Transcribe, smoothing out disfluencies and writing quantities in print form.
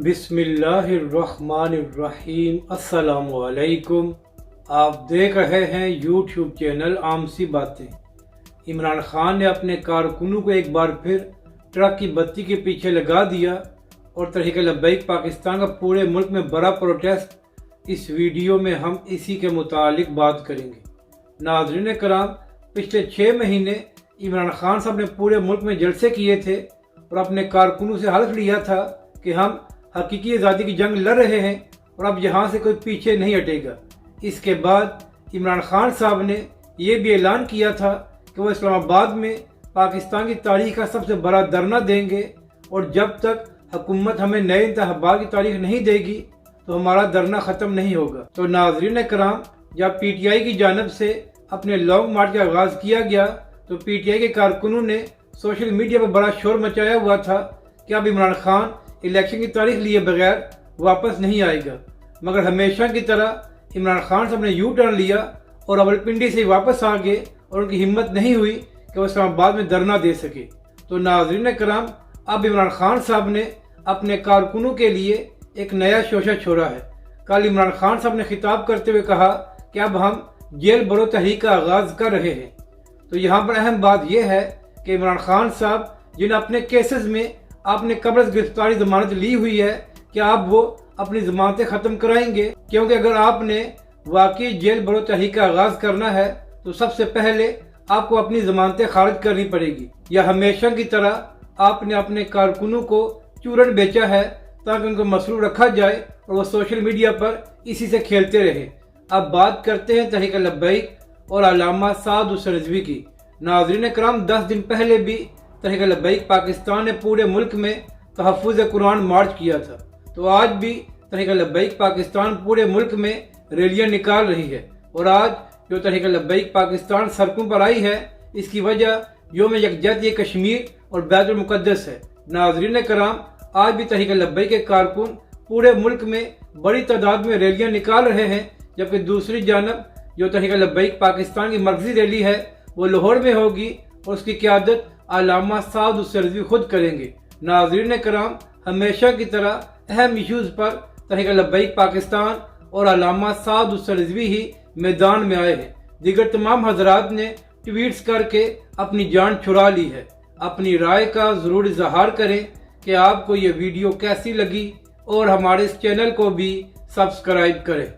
बिस्मिल्लाहिर्रहमानिर्रहीम। अस्सलाम वालेकुम। आप देख रहे हैं यूट्यूब चैनल आम सी बातें। इमरान खान ने अपने कारकुनों को एक बार फिर ट्रक की बत्ती के पीछे लगा दिया और तहरीक लब्बैक पाकिस्तान का पूरे मुल्क में बड़ा प्रोटेस्ट। इस वीडियो में हम इसी के मुतालिक बात करेंगे। नाज़रीन कराम, पिछले 6 महीने इमरान खान साहब ने पूरे मुल्क में जलसे किए थे और अपने कारकुनों से हल्फ लिया था कि हम हकीकी आज़ादी की जंग लड़ रहे हैं और अब यहाँ से कोई पीछे नहीं हटेगा। इसके बाद इमरान खान साहब ने यह भी ऐलान किया था कि वो इस्लामाबाद में पाकिस्तान की तारीख का सबसे बड़ा धरना देंगे और जब तक हुकूमत हमें नए इंतखाबात की तारीख नहीं देगी तो हमारा धरना ख़त्म नहीं होगा। तो नाज़रीन कराम, जब PTI की जानब से अपने लॉन्ग मार्च का आगाज़ किया गया तो PTI के कारकुनों ने सोशल मीडिया पर बड़ा शोर मचाया हुआ था कि अब इमरान खान इलेक्शन की तारीख लिए बगैर वापस नहीं आएगा। मगर हमेशा की तरह इमरान खान साहब ने यू टर्न लिया और रावलपिंडी से वापस आ गए और उनकी हिम्मत नहीं हुई कि वो इस्लामाबाद में धरना दे सके। तो नाज़रीन कराम, अब इमरान खान साहब ने अपने कारकुनों के लिए एक नया शोशा छोड़ा है। कल इमरान खान साहब ने खिताब करते हुए कहा कि अब हम जेल बरो तहरीक का आगाज़ कर रहे हैं। तो यहाँ पर अहम बात यह है कि इमरान खान साहब जिन्हें अपने केसेस में आपने कब्र गिरफ्तारी जमानत ली हुई है, क्या आप वो अपनी जमानतें ख़त्म कराएंगे? क्योंकि अगर आपने वाकई जेल बरो तहरीक का आगाज़ करना है तो सबसे पहले आपको अपनी जमानतें खारिज करनी पड़ेगी, या हमेशा की तरह आपने अपने कारकुनों को चूरन बेचा है ताकि उनको मसरूफ रखा जाए और वो सोशल मीडिया पर इसी से खेलते रहे। अब बात करते हैं तहरीक लब्बैक और अल्लामा साद हुसैन रिजवी की। नाज़रीन कराम, 10 दिन पहले भी तहरीक लब्बैक पाकिस्तान ने पूरे मुल्क में तहफ़्फ़ुज़ कुरान मार्च किया था। तो आज भी तहरीक लब्बैक पाकिस्तान पूरे मुल्क में रैलियां निकाल रही है और आज जो तहरीक लब्बैक पाकिस्तान सड़कों पर आई है, इसकी वजह यौम यकजहती कश्मीर और बैतुल मुक़द्दस है। नाज़रीन कराम, आज भी तहरीक लब्बैक के कारकुन पूरे मुल्क में बड़ी तादाद में रैलियां निकाल रहे हैं, जबकि दूसरी जानब जो तहरीक लब्बैक पाकिस्तान की मरकज़ी रैली है वो लाहौर में होगी और उसकी क़यादत अल्लामा साद हुसैन रिजवी खुद करेंगे। नाज़रीन कराम, हमेशा की तरह अहम इशूज़ पर तहरीक लब्बैक पाकिस्तान और अल्लामा साद हुसैन रिजवी ही मैदान में आए हैं। दीगर तमाम हजरात ने ट्वीट्स करके अपनी जान छुड़ा ली है। अपनी राय का ज़रूर इजहार करें कि आपको ये वीडियो कैसी लगी और हमारे इस चैनल को भी सब्सक्राइब करें।